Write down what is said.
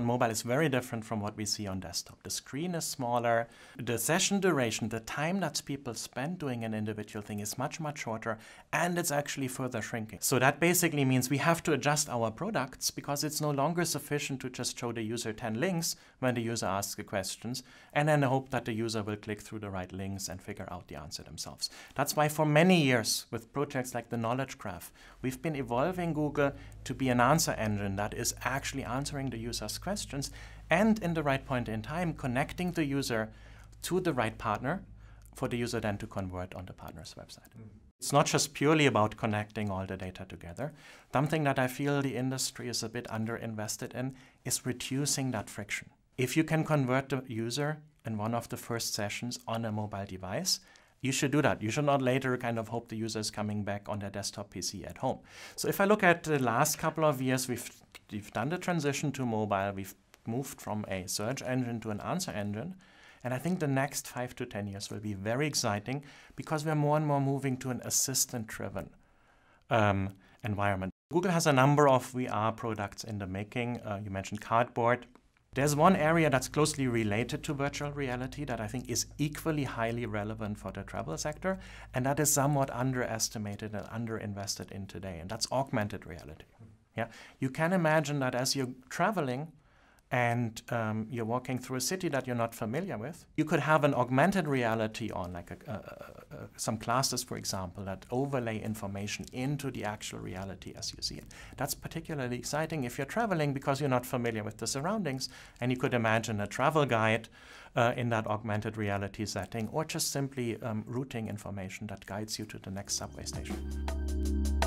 on mobile is very different from what we see on desktop. The screen is smaller, the session duration, the time that people spend doing an individual thing is much, much shorter, and it's actually further shrinking. So that basically means we have to adjust our products because it's no longer sufficient to just show the user 10 links when the user asks the questions and then hope that the user will click through the right links and figure out the answer themselves. That's why for many years with projects like the Knowledge Graph, we've been evolving Google to be an answer engine that is actually answering the user's questions and in the right point in time connecting the user to the right partner for the user then to convert on the partner's website. It's not just purely about connecting all the data together. Something that I feel the industry is a bit underinvested in is reducing that friction. If you can convert the user in one of the first sessions on a mobile device, you should do that. You should not later kind of hope the user is coming back on their desktop PC at home. So if I look at the last couple of years, we've done the transition to mobile. We've moved from a search engine to an answer engine. And I think the next 5 to 10 years will be very exciting because we're more and more moving to an assistant-driven environment. Google has a number of VR products in the making. You mentioned Cardboard. There's one area that's closely related to virtual reality that I think is equally highly relevant for the travel sector, and that is somewhat underestimated and underinvested in today, and that's augmented reality. Yeah, you can imagine that as you're traveling and you're walking through a city that you're not familiar with, you could have an augmented reality on, like some classes, for example, that overlay information into the actual reality as you see it. That's particularly exciting if you're traveling because you're not familiar with the surroundings, and you could imagine a travel guide in that augmented reality setting, or just simply routing information that guides you to the next subway station.